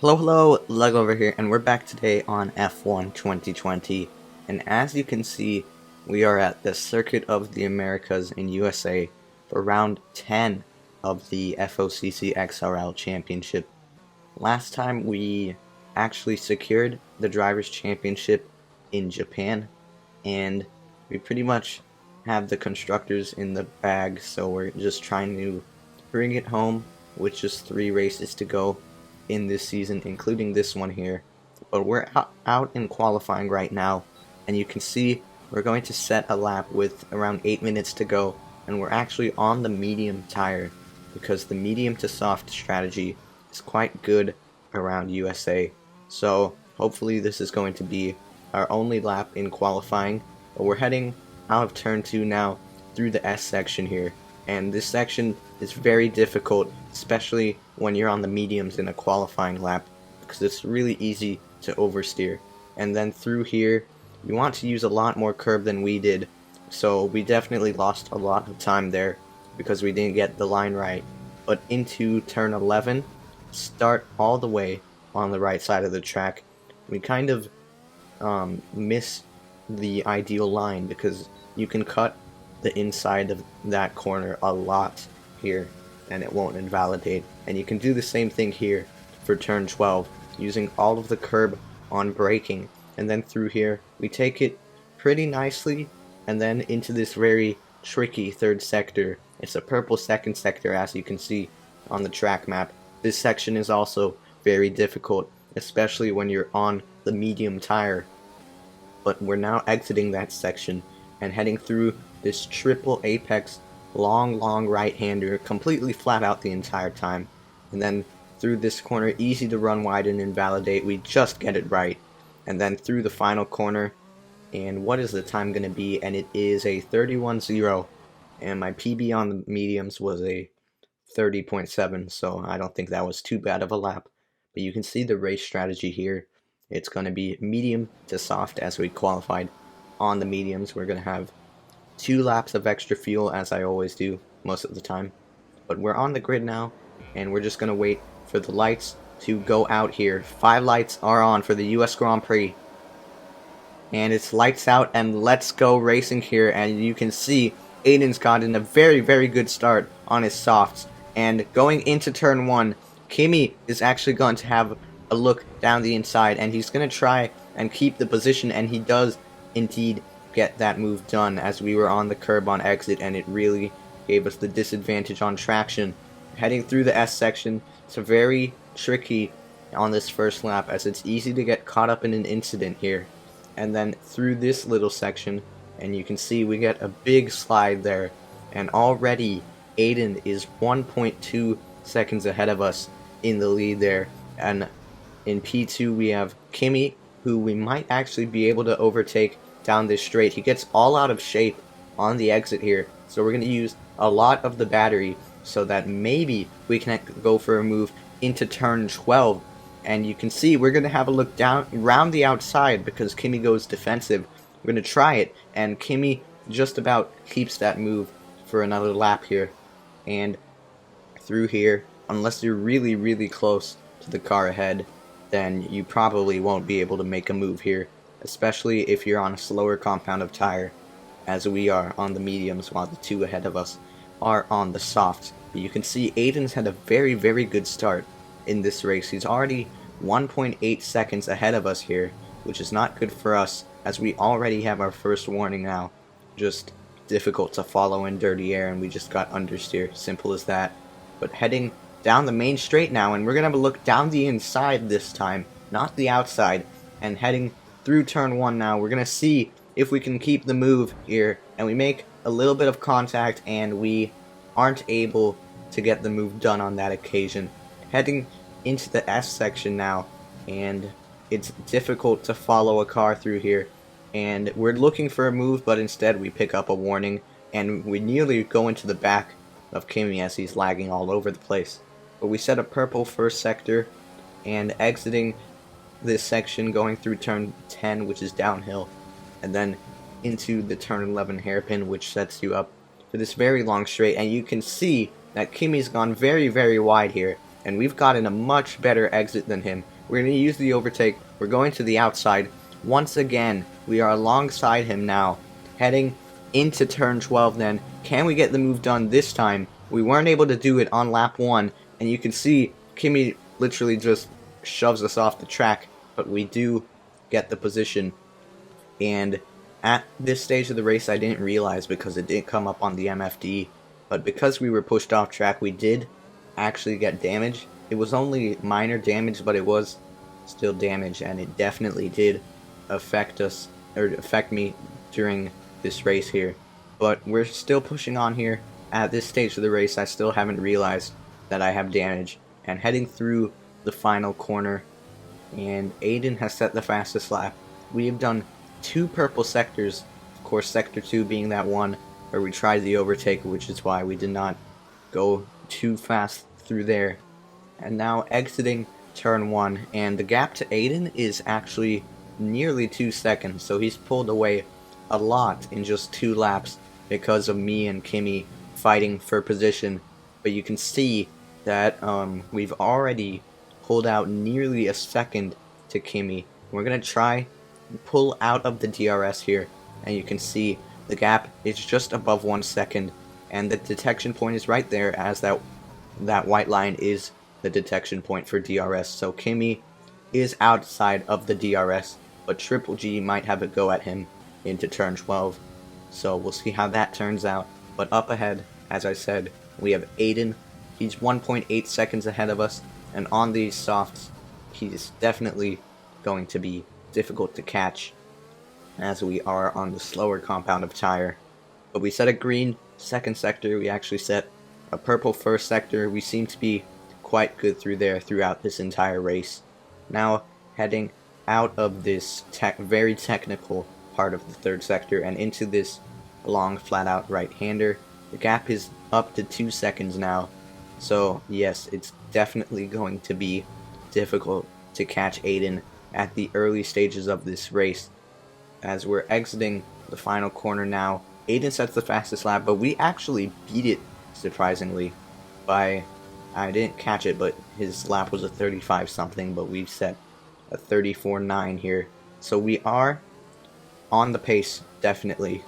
Hello, Lug over here, and we're back today on F1 2020, and as you can see, we are at the Circuit of the Americas in USA for round 10 of the FOCC XRL Championship. Last time we actually secured the Drivers' Championship in Japan, and we pretty much have the constructors in the bag, so we're just trying to bring it home with just 3 races to go in this season, including this one here. But we're out in qualifying right now, and you can see we're going to set a lap with around 8 minutes to go, and we're actually on the medium tire because the medium to soft strategy is quite good around USA. So hopefully this is going to be our only lap in qualifying, but we're heading out of turn 2 now through the S section here, and this section is very difficult, especially when you're on the mediums in a qualifying lap, because it's really easy to oversteer. And then through here, you want to use a lot more curb than we did, so we definitely lost a lot of time there because we didn't get the line right. But into turn 11, start all the way on the right side of the track, we kind of miss the ideal line because you can cut the inside of that corner a lot here and it won't invalidate, and you can do the same thing here for turn 12 using all of the curb on braking. And then through here we take it pretty nicely, and then into this very tricky third sector. It's a purple second sector, as you can see on the track map. This section is also very difficult, especially when you're on the medium tire. But we're now exiting that section and heading through this triple apex long right-hander, completely flat out the entire time. And then through this corner, easy to run wide and invalidate, we just get it right. And then through the final corner, and what is the time going to be? And it is a 31.0, and my PB on the mediums was a 30.7, so I don't think that was too bad of a lap. But you can see the race strategy here. It's going to be medium to soft as we qualified. On the mediums, we're going to have 2 laps of extra fuel, as I always do most of the time. But we're on the grid now, and we're just going to wait for the lights to go out here. 5 lights are on for the US Grand Prix. And it's lights out and let's go racing here. And you can see Aiden's gotten a very good start on his softs. And going into turn 1, Kimi is actually going to have a look down the inside, and he's going to try and keep the position, and he does indeed get that move done as we were on the curb on exit, and it really gave us the disadvantage on traction. Heading through the S section, it's very tricky on this first lap as it's easy to get caught up in an incident here. And then through this little section, and you can see we get a big slide there, and already Aiden is 1.2 seconds ahead of us in the lead there. And in P2 we have Kimi, who we might actually be able to overtake down this straight. He gets all out of shape on the exit here, so we're going to use a lot of the battery so that maybe we can go for a move into turn 12. And you can see we're going to have a look down around the outside because Kimi goes defensive. We're going to try it, and Kimi just about keeps that move for another lap here. And through here, unless you're really close to the car ahead, then you probably won't be able to make a move here, especially if you're on a slower compound of tire, as we are on the mediums while the 2 ahead of us are on the softs. But you can see Aiden's had a very good start in this race. He's already 1.8 seconds ahead of us here, which is not good for us, as we already have our first warning now. Just difficult to follow in dirty air, and we just got understeer. Simple as that. But heading down the main straight now, and we're going to have a look down the inside this time, not the outside, and heading through turn 1 now. We're going to see if we can keep the move here, and we make a little bit of contact, and we aren't able to get the move done on that occasion. Heading into the S section now, and it's difficult to follow a car through here, and we're looking for a move, but instead we pick up a warning, and we nearly go into the back of Kimi as he's lagging all over the place. But we set a purple first sector, and exiting this section, going through turn 10, which is downhill, and then into the turn 11 hairpin, which sets you up for this very long straight. And you can see that Kimi's gone very wide here, and we've gotten a much better exit than him. We're going to use the overtake. We're going to the outside. Once again, we are alongside him now, heading into turn 12 then. Can we get the move done this time? We weren't able to do it on lap 1, and you can see Kimi literally just shoves us off the track, but we do get the position. And at this stage of the race, I didn't realize because it didn't come up on the MFD, but because we were pushed off track, we did actually get damage. It was only minor damage, but it was still damage, and it definitely did affect us, or affect me during this race here. But we're still pushing on here. At this stage of the race, I still haven't realized that I have damage, and heading through the final corner, and Aiden has set the fastest lap. We have done 2 purple sectors, of course sector 2 being that one where we tried the overtake, which is why we did not go too fast through there. And now exiting turn 1, and the gap to Aiden is actually nearly 2 seconds, so he's pulled away a lot in just 2 laps because of me and Kimi fighting for position. But you can see that we've already pulled out nearly a second to Kimi. We're going to try and pull out of the DRS here, and you can see the gap is just above 1 second, and the detection point is right there, as that white line is the detection point for DRS. So Kimi is outside of the DRS, but Triple G might have a go at him into turn 12. So we'll see how that turns out. But up ahead, as I said, we have Aiden. He's 1.8 seconds ahead of us, and on these softs, he's definitely going to be difficult to catch, as we are on the slower compound of tire. But we set a green second sector, we actually set a purple first sector. We seem to be quite good through there throughout this entire race. Now heading out of this very technical part of the third sector and into this long flat out right-hander. The gap is up to 2 seconds now, so yes, it's definitely going to be difficult to catch Aiden at the early stages of this race. As we're exiting the final corner now, Aiden sets the fastest lap, but we actually beat it, surprisingly, by, I didn't catch it, but his lap was a 35 something, but we've set a 34.9 here. So we are on the pace, definitely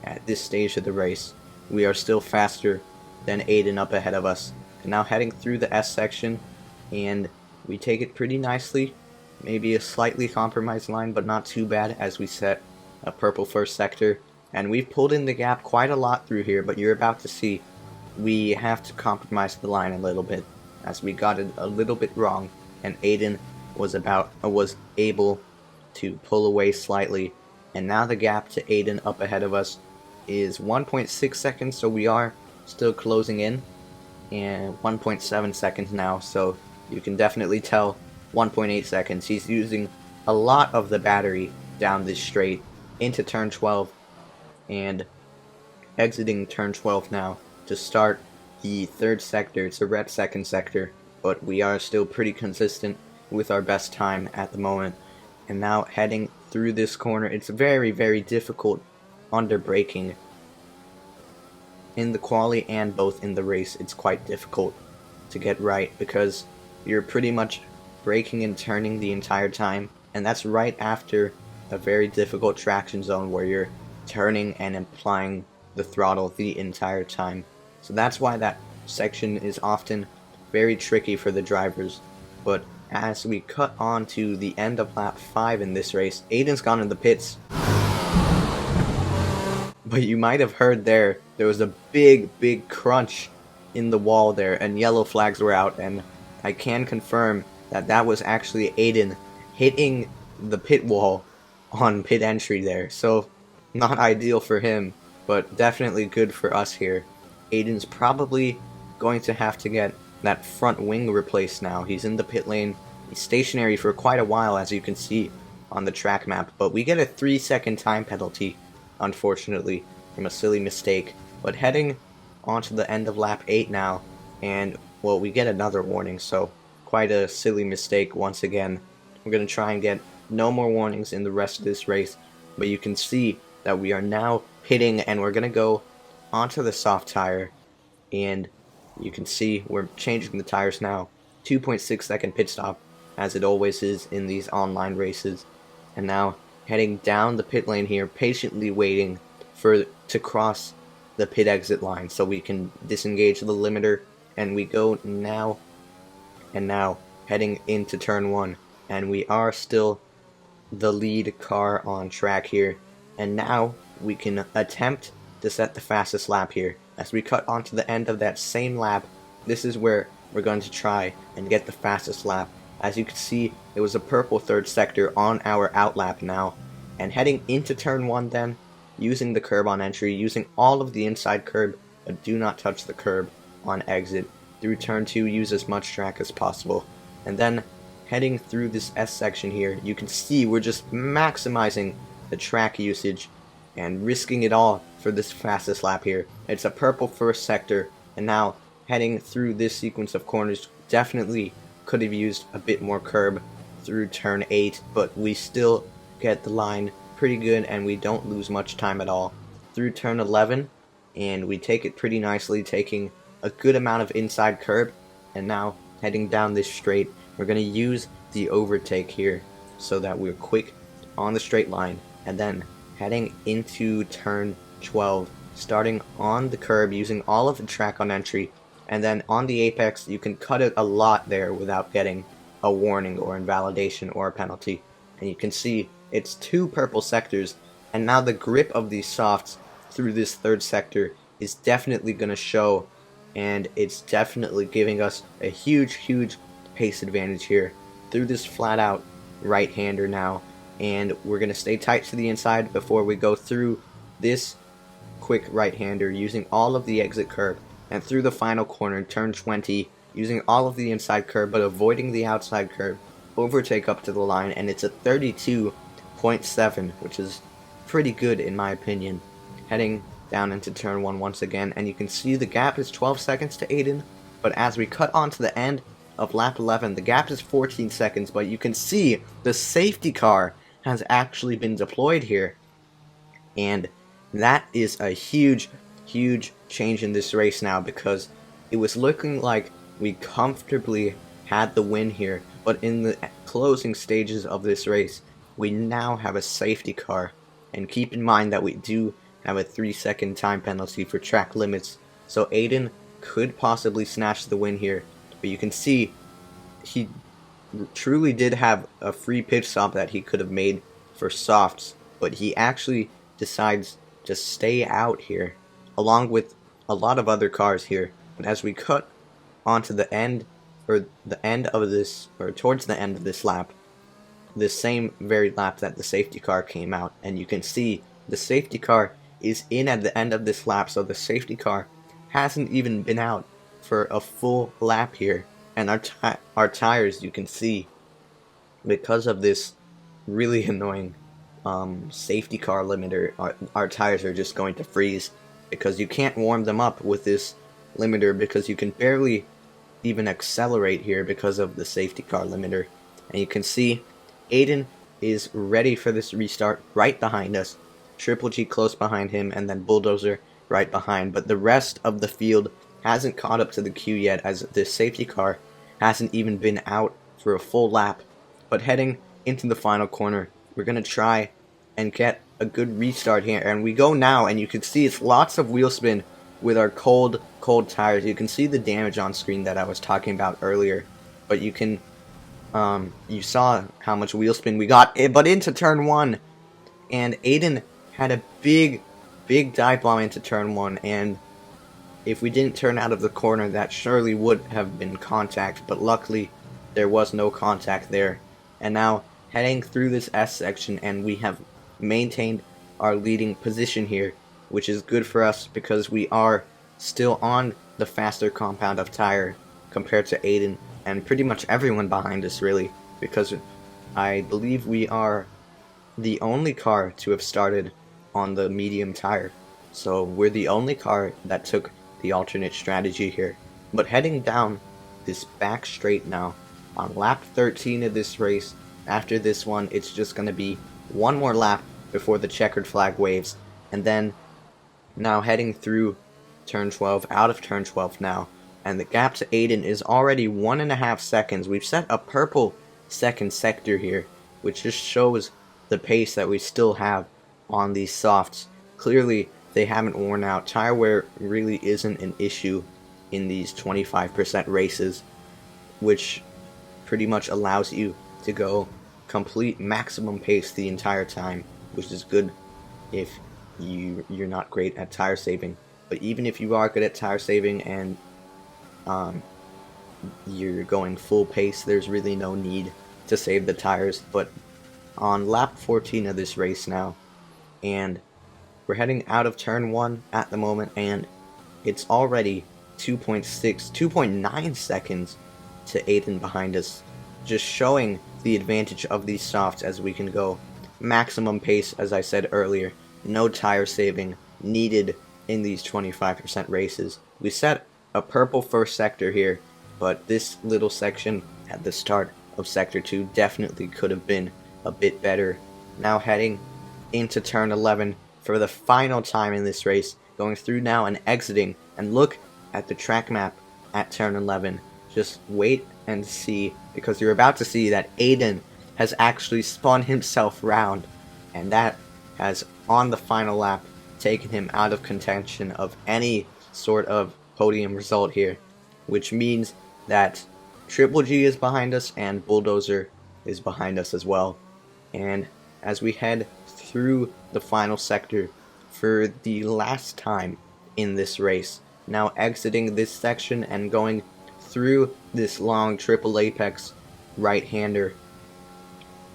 at this stage of the race. We are still faster than Aiden up ahead of us. And now heading through the S section, and we take it pretty nicely. Maybe a slightly compromised line, but not too bad, as we set a purple first sector. And we've pulled in the gap quite a lot through here, but you're about to see we have to compromise the line a little bit, as we got it a little bit wrong, and Aiden was able to pull away slightly. And now the gap to Aiden up ahead of us is 1.6 seconds, so we are still closing in, and 1.7 seconds now, so you can definitely tell 1.8 seconds. He's using a lot of the battery down this straight into turn 12, and exiting turn 12 now to start the third sector. It's a red second sector, but we are still pretty consistent with our best time at the moment. And now heading through this corner, it's very difficult under braking. In the quali and both in the race, it's quite difficult to get right, because you're pretty much braking and turning the entire time, and that's right after a very difficult traction zone where you're turning and applying the throttle the entire time. So that's why that section is often very tricky for the drivers. But as we cut on to the end of lap 5 in this race, Aiden's gone in the pits. But you might have heard there was a big crunch in the wall there, and yellow flags were out, and I can confirm that that was actually Aiden hitting the pit wall on pit entry there. So not ideal for him, but definitely good for us here. Aiden's probably going to have to get that front wing replaced now. He's in the pit lane. He's stationary for quite a while, as you can see on the track map, but we get a 3-second time penalty, unfortunately, from a silly mistake. But heading onto the end of lap 8 now, and well, we get another warning, so quite a silly mistake once again. We're going to try and get no more warnings in the rest of this race, but you can see that we are now pitting, and we're going to go onto the soft tire, and You can see we're changing the tires now. 2.6 second pit stop, as it always is in these online races. And now heading down the pit lane here, patiently waiting to cross the pit exit line so we can disengage the limiter. And we go now, and now heading into turn 1. And we are still the lead car on track here. And now we can attempt to set the fastest lap here. As we cut onto the end of that same lap, this is where we're going to try and get the fastest lap. As you can see, it was a purple third sector on our outlap now. And heading into turn 1 then, using the curb on entry, using all of the inside curb, but do not touch the curb on exit. Through turn 2, use as much track as possible. And then heading through this S section here, you can see we're just maximizing the track usage and risking it all for this fastest lap here. It's a purple first sector, and now heading through this sequence of corners, definitely could have used a bit more curb through turn 8, but we still get the line pretty good and we don't lose much time at all through turn 11, and we take it pretty nicely, taking a good amount of inside curb. And now heading down this straight, we're going to use the overtake here so that we're quick on the straight line. And then heading into turn 12, starting on the curb, using all of the track on entry, and then on the apex you can cut it a lot there without getting a warning or invalidation or a penalty. And you can see it's 2 purple sectors, and now the grip of these softs through this third sector is definitely going to show, and it's definitely giving us a huge pace advantage here through this flat out right-hander now. And we're going to stay tight to the inside before we go through this quick right-hander, using all of the exit curb, and through the final corner, turn 20, using all of the inside curb but avoiding the outside curb, overtake up to the line, and it's a 32.7, which is pretty good in my opinion. Heading down into turn 1 once again, and you can see the gap is 12 seconds to Aiden, but as we cut onto the end of lap 11, the gap is 14 seconds, but you can see the safety car has actually been deployed here, and that is a huge change in this race now, because it was looking like we comfortably had the win here, but in the closing stages of this race we now have a safety car. And keep in mind that we do have a 3-second time penalty for track limits, so Aiden could possibly snatch the win here. But you can see he truly did have a free pit stop that he could have made for softs, but he actually decides to stay out here along with a lot of other cars here. And as we cut onto the end, or the end of this, or towards the end of this lap, this same very lap that the safety car came out, and you can see the safety car is in at the end of this lap, so the safety car hasn't even been out for a full lap here. And our tires, you can see, because of this really annoying safety car limiter, our tires are just going to freeze, because you can't warm them up with this limiter, because you can barely even accelerate here because of the safety car limiter. And you can see Aiden is ready for this restart right behind us, Triple G close behind him, and then Bulldozer right behind. But the rest of the field hasn't caught up to the queue yet, as this safety car hasn't even been out for a full lap. But heading into the final corner, we're going to try and get a good restart here. And we go now, and you can see it's lots of wheel spin with our cold tires. You can see the damage on screen that I was talking about earlier, but you can you saw how much wheel spin we got, but into turn 1, and Aiden had a big dive bomb into turn 1, and if we didn't turn out of the corner, that surely would have been contact, but luckily there was no contact there. And now heading through this S section, and we have maintained our leading position here, which is good for us because we are still on the faster compound of tire compared to Aiden and pretty much everyone behind us, really, because I believe we are the only car to have started on the medium tire. So we're the only car that took the alternate strategy here. But heading down this back straight now, on lap 13 of this race, after this one it's just going to be one more lap before the checkered flag waves, and then now heading through turn 12, out of turn 12 now, and the gap to Aiden is already 1.5 seconds. We've set a purple second sector here, which just shows the pace that we still have on these softs. Clearly, they haven't worn out. Tire wear really isn't an issue in these 25% races, which pretty much allows you to go complete maximum pace the entire time, which is good if you're not great at tire saving. But even if you are good at tire saving and you're going full pace, there's really no need to save the tires. But on lap 14 of this race now, and we're heading out of turn 1 at the moment, and it's already 2.9 seconds to Aiden behind us, just showing the advantage of these softs as we can go maximum pace, as I said earlier. No tire saving needed in these 25% races. We set a purple first sector here, but this little section at the start of sector 2 definitely could have been a bit better. Now heading into turn 11 for the final time in this race, going through now and exiting, and look at the track map at turn 11. Just wait and see, because you're about to see that Aiden has actually spun himself round, and that has, on the final lap, taken him out of contention of any sort of podium result here, which means that Triple G is behind us and Bulldozer is behind us as well. And as we head through the final sector for the last time in this race, now exiting this section and going through this long triple apex right-hander,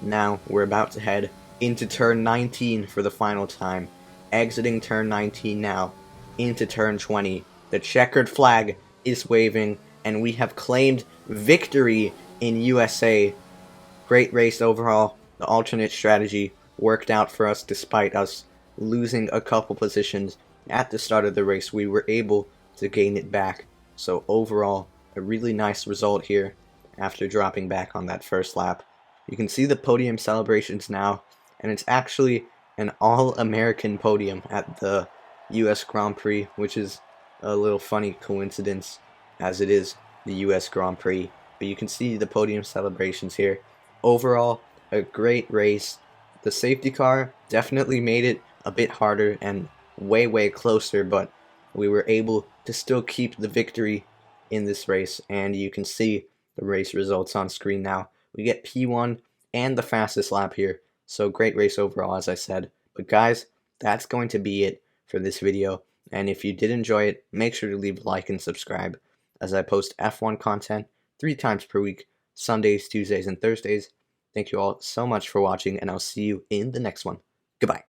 now we're about to head into turn 19 for the final time, exiting turn 19 now into turn 20. The checkered flag is waving, and we have claimed victory in USA. Great race overall. The alternate strategy worked out for us despite us losing a couple positions at the start of the race. We were able to gain it back. So overall, a really nice result here after dropping back on that first lap. You can see the podium celebrations now, and it's actually an all-American podium at the US Grand Prix, which is a little funny coincidence as it is the US Grand Prix. But you can see the podium celebrations here. Overall, a great race. The safety car definitely made it a bit harder and way closer, but we were able to still keep the victory in this race, and you can see the race results on screen now. We get P1 and the fastest lap here, so great race overall, as I said. But guys, that's going to be it for this video, and if you did enjoy it, make sure to leave a like and subscribe, as I post F1 content 3 times per week, Sundays, Tuesdays, and Thursdays. Thank you all so much for watching, and I'll see you in the next one. Goodbye.